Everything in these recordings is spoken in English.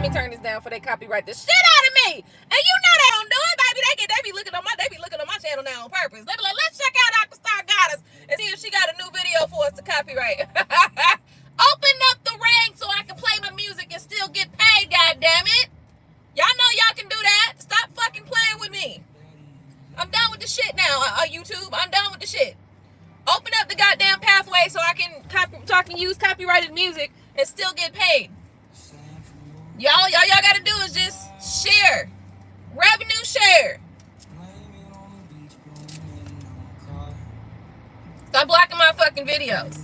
Let me turn this down before they copyright the shit out of me. And you know they don't do it, baby. They be looking on my channel now on purpose. They be like, let's check out AquaStarGoddess and see if she got a new video for us to copyright. Open up the ring so I can play my music and still get paid, goddammit. Y'all know y'all can do that. Stop fucking playing with me. I'm done with the shit now, YouTube. I'm done with the shit. Open up the goddamn pathway so I can use copyrighted music and still get paid. Y'all gotta do is just share. Revenue share. Stop blocking my fucking videos.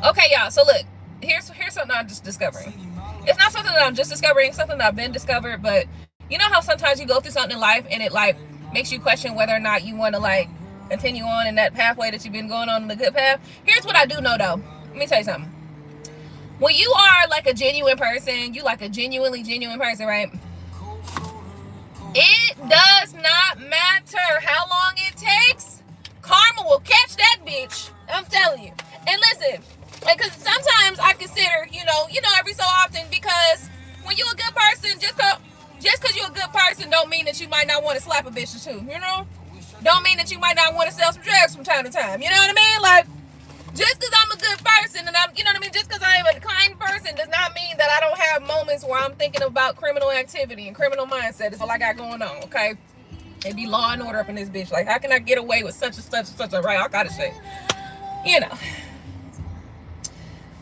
Okay, y'all, so look, here's something I'm just discovering. It's not something that I'm just discovering, it's something that I've been discovered, but you know how sometimes you go through something in life and it like makes you question whether or not you want to like continue on in that pathway that you've been going on in the good path? Here's what I do know though. Let me tell you something. When you are like a genuine person, you like a genuinely genuine person, right? It does not matter how long it takes. Karma will catch that bitch. I'm telling you. And listen, because sometimes I consider, you know, every so often, because when you're a good person, just because you're a good person don't mean that you might not want to slap a bitch or two, you know? Don't mean that you might not want to sell some drugs from time to time. You know what I mean? Like, just because I'm a good person and I'm, you know what I mean? Just because I am a kind person does not mean that I don't have moments where I'm thinking about criminal activity and criminal mindset. Is all I got going on, okay? It be law and order up in this bitch. Like, how can I get away with such and such and such a right? I gotta say, you know.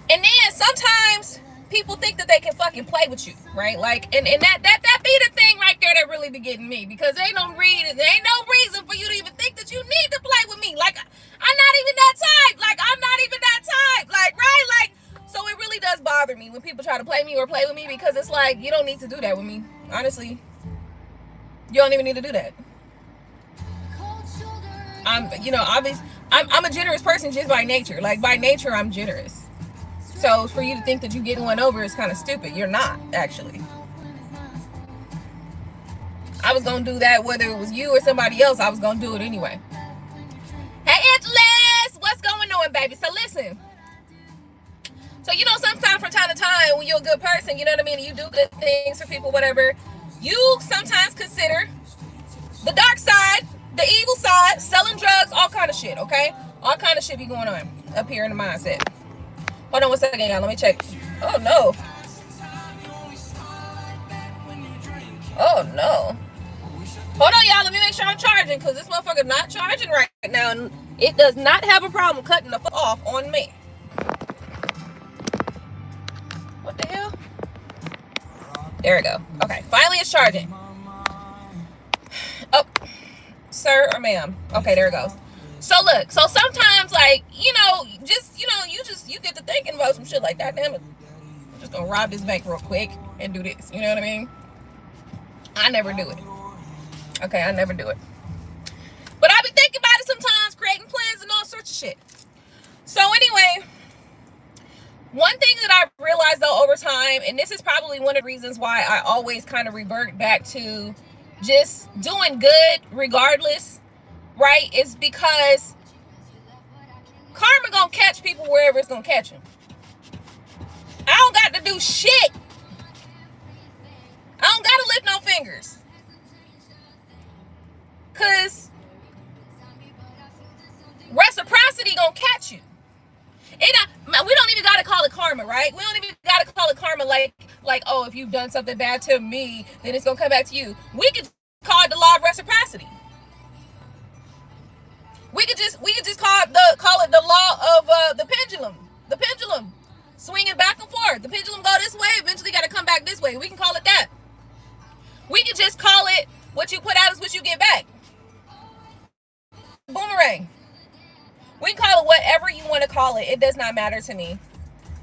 And then sometimes people think that they can fucking play with you, right? Like, and that be the thing right there that really be getting me, because there ain't no reason for you to even think that you need to play with me. Like, I'm not even that type. Like, I'm not even that type. Like, right? Like, so it really does bother me when people try to play me or play with me, because it's like, you don't need to do that with me. Honestly, you don't even need to do that. I'm a generous person just by nature. Like, by nature, I'm generous. So for you to think that you're getting one over is kind of stupid. You're not, actually. I was going to do that whether it was you or somebody else. I was going to do it anyway. Hey, Angeles! What's going on, baby? So listen. So, you know, sometimes from time to time when you're a good person, you know what I mean, and you do good things for people, whatever, you sometimes consider the dark side, the evil side, selling drugs, all kind of shit, okay? All kind of shit be going on up here in the mindset. Hold on one second, y'all. Let me check. Oh, no. Oh, no. Hold on, y'all. Let me make sure I'm charging, because this motherfucker not charging right now. And it does not have a problem cutting the fuck off on me. What the hell? There we go. Okay. Finally, it's charging. Oh. Sir or ma'am. Okay, there it goes. So look, so sometimes, like, you get to thinking about some shit like that. Damn it, I'm just gonna rob this bank real quick and do this. You know what I mean? I never do it. Okay, I never do it. But I be thinking about it sometimes, creating plans and all sorts of shit. So anyway, one thing that I realized though over time, and this is probably one of the reasons why I always kind of revert back to just doing good regardless, right, is because karma gonna catch people wherever it's gonna catch them. I don't got to do shit. I don't gotta lift no fingers, cause reciprocity gonna catch you. We don't even gotta call it karma, right? We don't even gotta call it karma like, oh, if you've done something bad to me, then it's gonna come back to you. We could call it the law of reciprocity. We could just call it the law of the pendulum. The pendulum swinging back and forth. The pendulum go this way, eventually got to come back this way. We can call it that. We can just call it what you put out is what you get back. Boomerang. We can call it whatever you want to call it. It does not matter to me.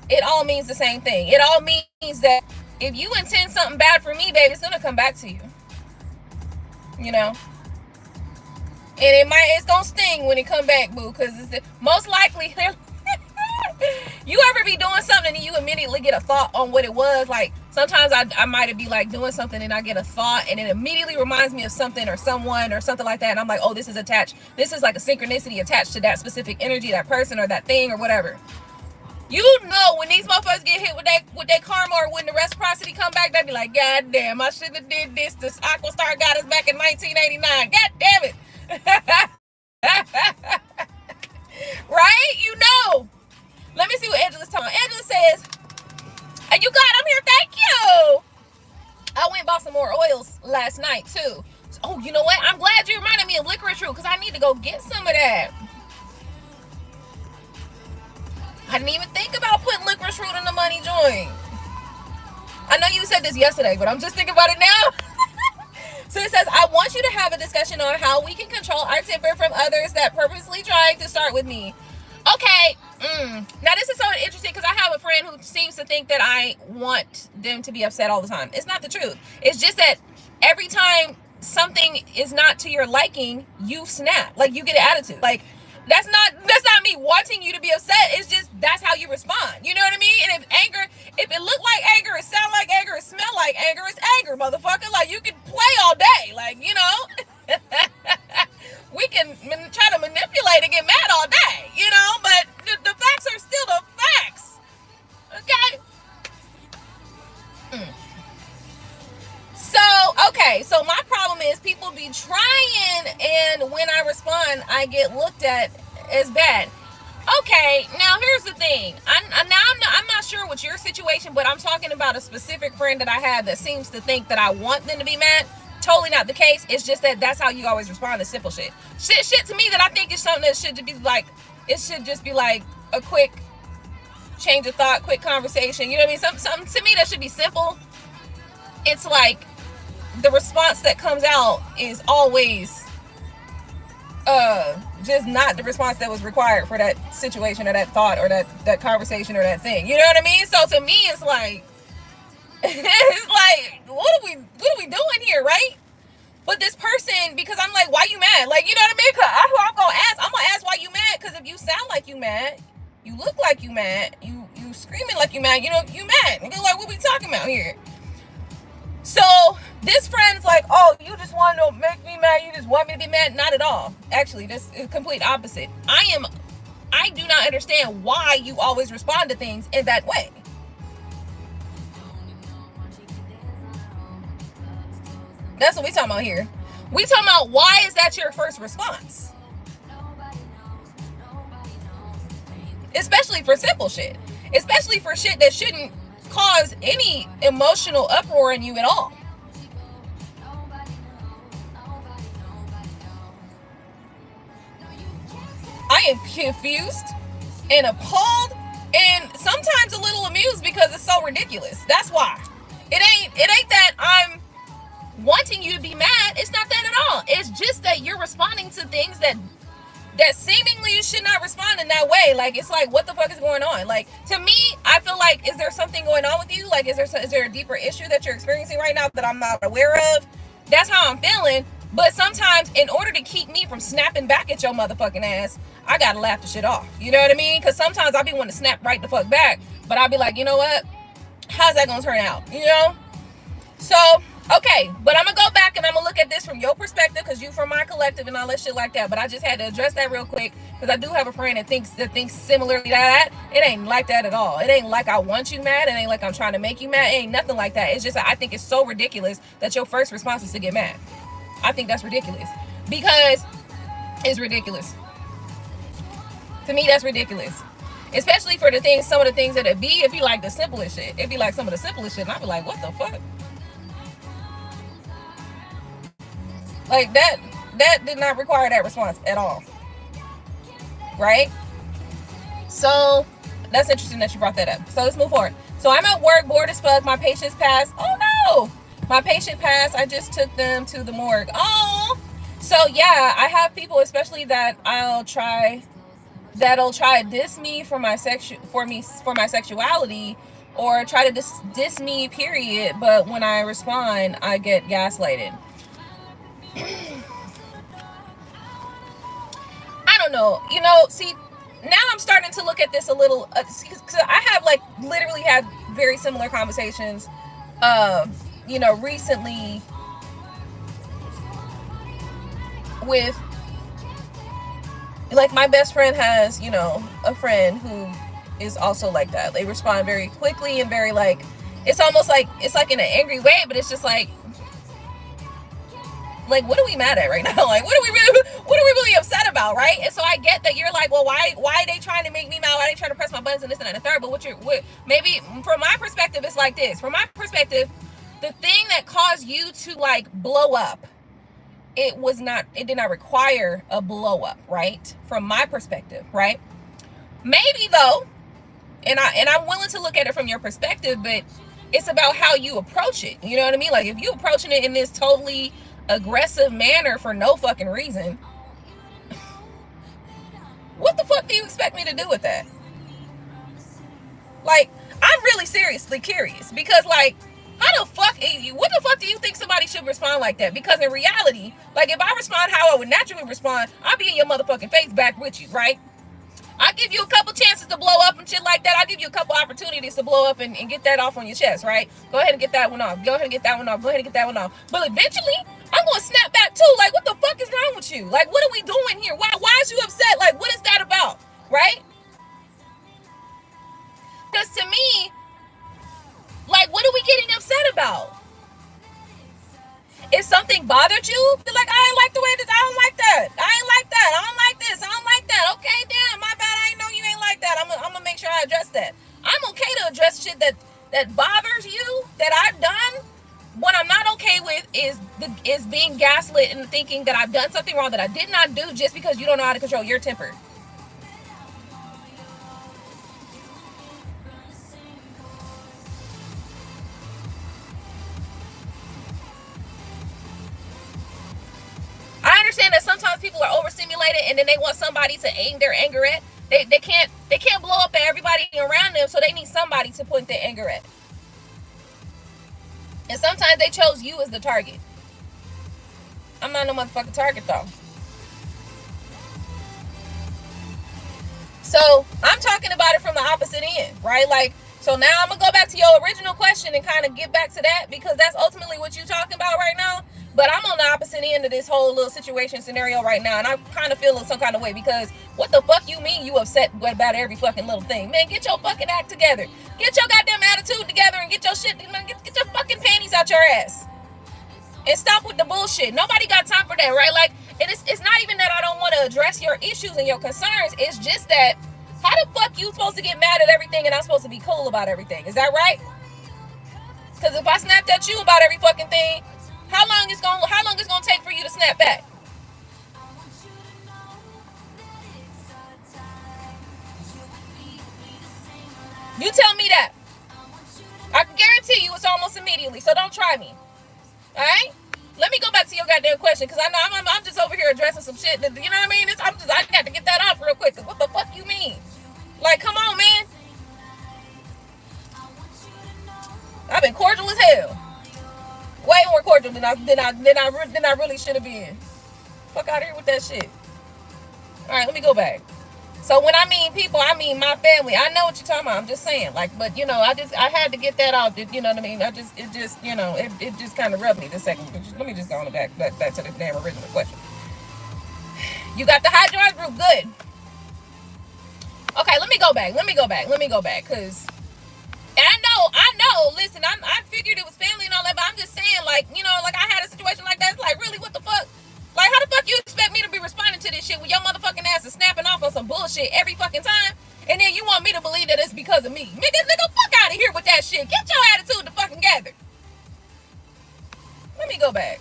It all means the same thing. It all means that if you intend something bad for me, baby, it's gonna come back to you. You know. And it's gonna sting when it come back, boo, because it's most likely. You ever be doing something and you immediately get a thought on what it was? Like, sometimes I might be like doing something and I get a thought and it immediately reminds me of something or someone or something like that, and I'm like, oh, this is attached. This is like a synchronicity attached to that specific energy, that person or that thing or whatever. You know when these motherfuckers get hit with that karma, or when the reciprocity come back, they be like, God damn, I should have did this to AquaStarGoddess back in 1989. God damn it. Right? You know. Let me see what Angela's talking. Angela says, and you got, I'm here, thank you. I went and bought some more oils last night too. Oh, you know what? I'm glad you reminded me of licorice root, because I need to go get some of that. I didn't even think about putting licorice root in the money joint. I know you said this yesterday, but I'm just thinking about it now. So it says, I want you to have a discussion on how we can control our temper from others that purposely trying to start with me. Okay. Now this is so interesting, because I have a friend who seems to think that I want them to be upset all the time. It's not the truth. It's just that every time something is not to your liking, you snap. Like, you get an attitude. Like, that's not me wanting you to be upset. It's just that's how you respond. You know what I mean? And if it look like anger, it sound like anger, it smell like anger, it's anger, motherfucker. Like, you can play all day. Like, you know, we can try to manipulate and get mad all day, you know, but the facts are still the facts. Okay? So my problem is people be trying, and when I respond, I get looked at as bad. Okay, now here's the thing. I'm not sure what's your situation, but I'm talking about a specific friend that I have that seems to think that I want them to be mad. Totally not the case. It's just that that's how you always respond to simple shit. Shit to me that I think is something that should be like, it should just be like a quick change of thought, quick conversation. You know what I mean? Something to me that should be simple. It's like the response that comes out is always just not the response that was required for that situation or that thought or that conversation or that thing. You know what I mean? So to me, it's like it's like what are we doing here, right? But this person, because I'm like, why you mad? Like, you know what I mean? Cause I'm gonna ask why you mad. Because if you sound like you mad, you look like you mad, you screaming like you mad, you know, you mad. And you're like, what we talking about here? So this friend's like, oh, you just want to make me mad, you just want me to be mad. Not at all. Actually, this is complete opposite. I do not understand why you always respond to things in that way. That's what we talking about here. We talking about, why is that your first response? Especially for simple shit. Especially for shit that shouldn't cause any emotional uproar in you at all. I am confused and appalled and sometimes a little amused because it's so ridiculous. That's why. It ain't that I'm wanting you to be mad. It's not that at all. It's just that you're responding to things that seemingly you should not respond in that way. Like, it's like, what the fuck is going on? Like, to me, I feel like, is there something going on with you? Like, is there a deeper issue that you're experiencing right now that I'm not aware of? That's how I'm feeling. But sometimes, in order to keep me from snapping back at your motherfucking ass, I gotta laugh the shit off. You know what I mean? Because sometimes I be wanting to snap right the fuck back, but I'll be like, you know what? How's that gonna turn out? You know? So, okay, but I'm gonna go back and I'm gonna look at this from your perspective, because you from my collective and all that shit like that. But I just had to address that real quick, because I do have a friend that thinks similarly to that. It ain't like that at all. It ain't like I want you mad. It ain't like I'm trying to make you mad. It ain't nothing like that. It's just that I think it's so ridiculous that your first response is to get mad. I think that's ridiculous, because it's ridiculous. To me, that's ridiculous. Especially for some of the things that it'd be like the simplest shit. It'd be like some of the simplest shit, and I'd be like, what the fuck? Like, that did not require that response at all. Right? So, that's interesting that you brought that up. So, let's move forward. So, I'm at work, bored as fuck. My patients passed. Oh, no! My patient passed. I just took them to the morgue. Oh! So, yeah, I have people, especially that'll try to diss me for my sexuality, or try to diss me, period. But when I respond, I get gaslighted. I don't know. You know, see, now I'm starting to look at this a little, because I have literally had very similar conversations, you know, recently with, like, my best friend has, you know, a friend who is also like that. They respond very quickly and very like, it's almost like, it's like in an angry way, but it's just like what are we mad at right now? Like, what are we really upset about, right? And so I get that you're like, well, why are they trying to make me mad? Why are they trying to press my buttons and this and that and the third? But maybe from my perspective, it's like this. From my perspective, the thing that caused you to like blow up, it did not require a blow up, right? From my perspective, right? Maybe though, and I'm willing to look at it from your perspective, but it's about how you approach it. You know what I mean? Like, if you approaching it in this totally aggressive manner for no fucking reason, what the fuck do you expect me to do with that? Like, I'm really seriously curious, because like, what the fuck do you think somebody should respond like that? Because in reality, like, if I respond how I would naturally respond, I'll be in your motherfucking face back with you, right? I give you a couple chances to blow up and shit like that. I give you a couple opportunities to blow up and get that off on your chest, right? Go ahead and get that one off. Go ahead and get that one off. Go ahead and get that one off. But eventually, I'm going to snap back too. Like, what the fuck is wrong with you? Like, what are we doing here? Why is you upset? Like, what is that about? Right? Because to me, like, what are we getting upset about? If something bothered you, be like, I ain't like the way this, I don't like that. I ain't like that. I don't like this. I don't like that. Okay, damn, my bad. I ain't know you ain't like that. I'm gonna make sure I address that. I'm okay to address shit that bothers you, that I've done. What I'm not okay with is being gaslit and thinking that I've done something wrong that I did not do just because you don't know how to control your temper. I understand that sometimes people are overstimulated and then they want somebody to aim their anger at. They can't blow up at everybody around them, so they need somebody to point their anger at. And sometimes they chose you as the target. I'm not no motherfucking target though. So I'm talking about it from the opposite end, right? Like, so now I'm gonna go back to your original question and kind of get back to that, because that's ultimately what you're talking about right now. But I'm on the opposite end of this whole little situation scenario right now, and I kind of feel some kind of way, because what the fuck you mean you upset about every fucking little thing? Man, get your fucking act together. Get your goddamn attitude together and get your shit, get your fucking panties out your ass. And stop with the bullshit. Nobody got time for that, right? Like, and it's not even that I don't want to address your issues and your concerns. It's just that, how the fuck you supposed to get mad at everything and I'm supposed to be cool about everything? Is that right? Because if I snapped at you about every fucking thing, how long it's gonna take for you to snap back? You tell me that. I can guarantee you it's almost immediately, so don't try me. Alright? Let me go back to your goddamn question, because I know I'm just over here addressing some shit that, you know what I mean? I got to get that off real quick, because what the fuck you mean? Like, come on, man. I've been cordial as hell. Way more cordial than I really should have been. Fuck out of here with that shit. Alright, let me go back. So when I mean people, I mean my family. I know what you're talking about. I'm just saying, like, but you know, I had to get that out. You know what I mean? It just kind of rubbed me this second. Let me just go on back to the damn original question. You got the hydroid group, good. Okay, let me go back, cause I know. Listen, I figured it was family and all that, but I'm just saying, like, you know, like I had a situation like that. It's like, really, what the fuck? Like, how the fuck you expect me to be responding to this shit when your motherfucking ass is snapping off on some bullshit every fucking time, and then you want me to believe that it's because of me? Nigga, fuck out of here with that shit. Get your attitude to fucking gather. Let me go back.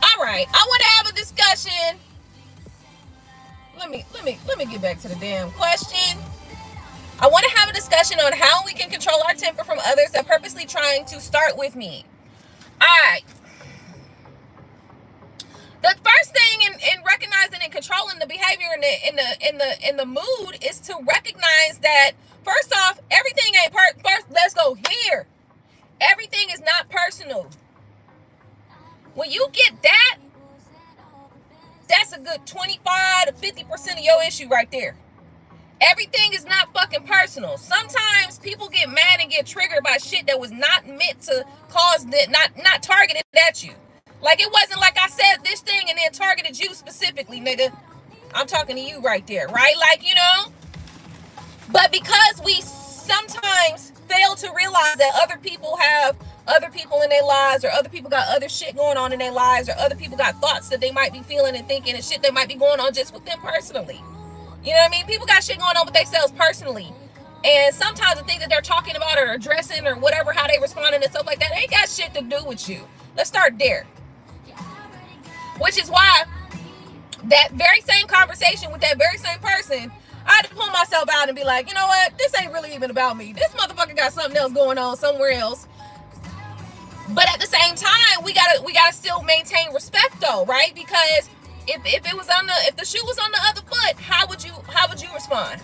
All right, I want to have a discussion. Let me get back to the damn question. I want to have a discussion on how we can control our temper from others that are purposely trying to start with me. Alright. The first thing in recognizing and controlling the behavior in the mood is to recognize that, first off, everything ain't first, let's go here. Everything is not personal. When you get that, that's a good 25 to 50% of your issue right there. Everything is not fucking personal. Sometimes people get mad and get triggered by shit that was not meant to cause that, not targeted at you. Like, it wasn't like I said this thing and then targeted you specifically, nigga. I'm talking to you right there, right? Like, you know, but because we sometimes fail to realize that other people have other people in their lives, or other people got other shit going on in their lives, or other people got thoughts that they might be feeling and thinking and shit that might be going on just with them personally. You know what I mean? People got shit going on with themselves personally. And sometimes the things that they're talking about or addressing or whatever, how they responding and stuff like that, ain't got shit to do with you. Let's start there. Which is why that very same conversation with that very same person, I had to pull myself out and be like, you know what? This ain't really even about me. This motherfucker got something else going on somewhere else. But at the same time, we gotta still maintain respect though, right? Because if the shoe was on the other foot, how would you respond?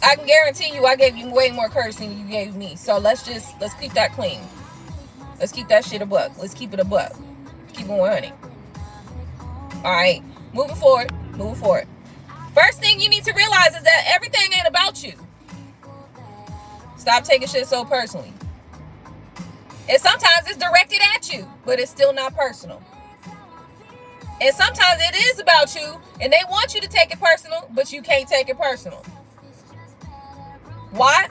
I can guarantee you I gave you way more curse than you gave me. So let's keep that clean. Let's keep that shit a buck. Let's keep it a buck. Keep on honey. Alright, moving forward. First thing you need to realize is that everything ain't about you. Stop taking shit so personally. And sometimes it's directed at you, but it's still not personal. And sometimes it is about you, and they want you to take it personal, but you can't take it personal. Why?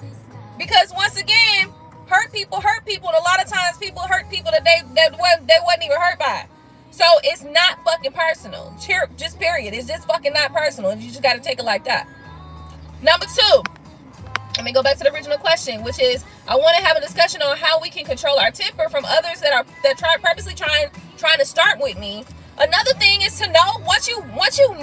Because once again, hurt people, and a lot of times people hurt people that they wasn't even hurt by. So it's not fucking personal. Just period. It's just fucking not personal. You just got to take it like that. Number 2. Let me go back to the original question, which is I want to have a discussion on how we can control our temper from others that purposely trying to start with me. Another thing is to know once you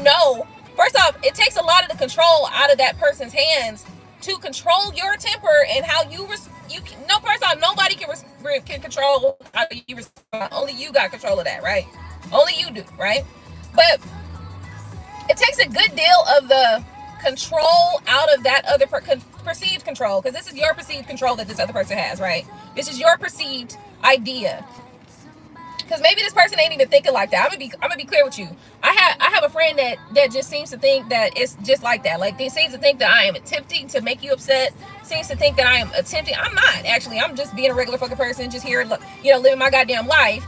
know. First off, it takes a lot of the control out of that person's hands to control your temper and how first off, nobody can control how you respond. Only you got control of that, right? Only you do, right? But it takes a good deal of the control out of that other perceived control, because this is your perceived control that this other person has, right? This is your perceived idea. Because maybe this person ain't even thinking like that. I'm gonna be clear with you. I have a friend that just seems to think that it's just like that. Like, they seems to think that I am attempting to make you upset. Seems to think that I am attempting. I'm not actually. I'm just being a regular fucking person, just here, living my goddamn life.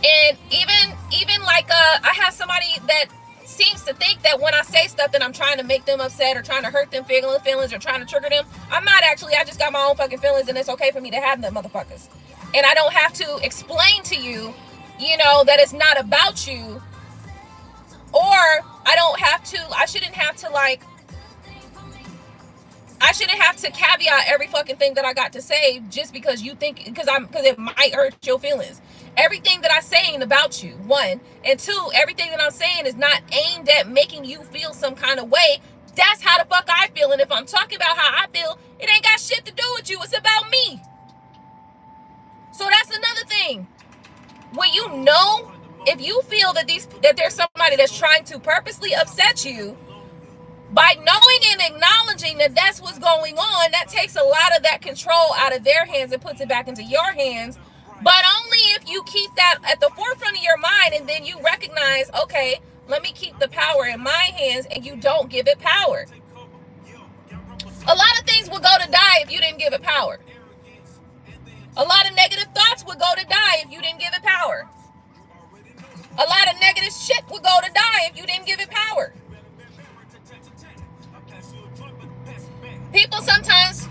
And even like I have somebody that seems to think that when I say stuff that I'm trying to make them upset or trying to hurt them feelings or trying to trigger them. I'm not actually. I just got my own fucking feelings, and it's okay for me to have them motherfuckers. And I don't have to explain to you, that it's not about you. Or I shouldn't have to caveat every fucking thing that I got to say just because because it might hurt your feelings. Everything that I say ain't about you, 1. And 2, everything that I'm saying is not aimed at making you feel some kind of way. That's how the fuck I feel. And if I'm talking about how I feel, it ain't got shit to do with you. It's about me. So that's another thing. When if you feel that there's somebody that's trying to purposely upset you, by knowing and acknowledging that that's what's going on, that takes a lot of that control out of their hands and puts it back into your hands. But only if you keep that at the forefront of your mind, and then you recognize, okay, let me keep the power in my hands, and you don't give it power. A lot of things would go to die if you didn't give it power. A lot of negative thoughts would go to die if you didn't give it power. A lot of negative shit would go to die if you didn't give it power. People sometimes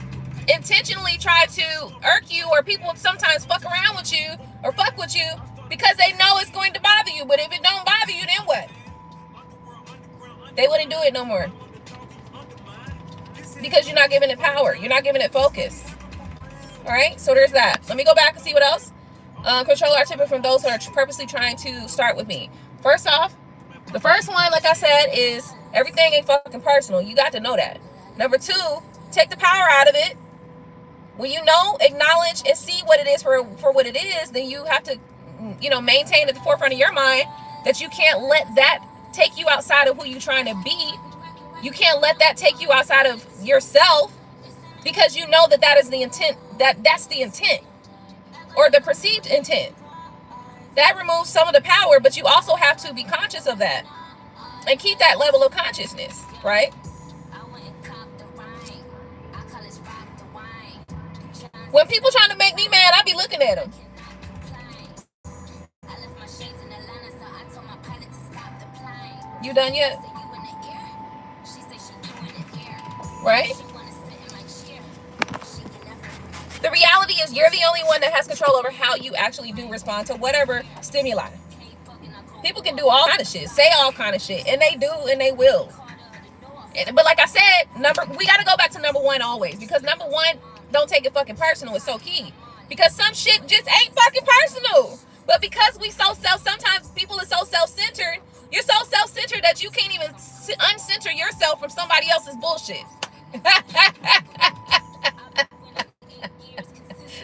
intentionally try to irk you, or people sometimes fuck around with you or fuck with you because they know it's going to bother you. But if it don't bother you, then what? They wouldn't do it no more. Because you're not giving it power. You're not giving it focus. All right, so there's that. Let me go back and see what else. Control our temper from those who are purposely trying to start with me. First off, the first one, like I said, is everything ain't fucking personal. You got to know that. Number 2, take the power out of it. When you know, acknowledge, and see what it is for what it is, then you have to, maintain at the forefront of your mind that you can't let that take you outside of who you're trying to be. You can't let that take you outside of yourself, because you know that is the intent, that's the intent, or the perceived intent. That removes some of the power, but you also have to be conscious of that and keep that level of consciousness, right? When people trying to make me mad, I be looking at them. You done yet? Right? The reality is you're the only one that has control over how you actually do respond to whatever stimuli. People can do all kind of shit, say all kind of shit, and they do and they will. But like I said, we got to go back to number one always, because number one, don't take it fucking personal. It's so key, because some shit just ain't fucking personal. But because we sometimes people are so self-centered. You're so self-centered that you can't even uncenter yourself from somebody else's bullshit.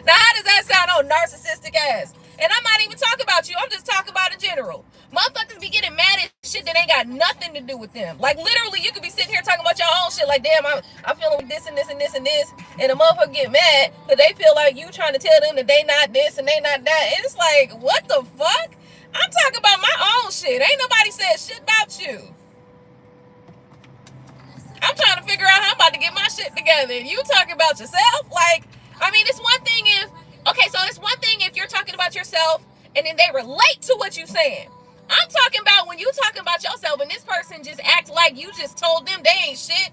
Now, how does that sound on narcissistic ass? And I'm not even talking about you. I'm just talking about in general. Motherfuckers be getting mad at shit that ain't got nothing to do with them. Like, literally, you could be sitting here talking about your own shit. Like, damn, I'm feeling with this and this and this and this. And the motherfucker get mad because they feel like you trying to tell them that they not this and they not that. And it's like, what the fuck? I'm talking about my own shit. Ain't nobody said shit about you. I'm trying to figure out how I'm about to get my shit together. You talking about yourself? Like, I mean, it's one thing if you're talking about yourself and then they relate to what you're saying. I'm talking about when you talking about yourself and this person just act like you just told them they ain't shit.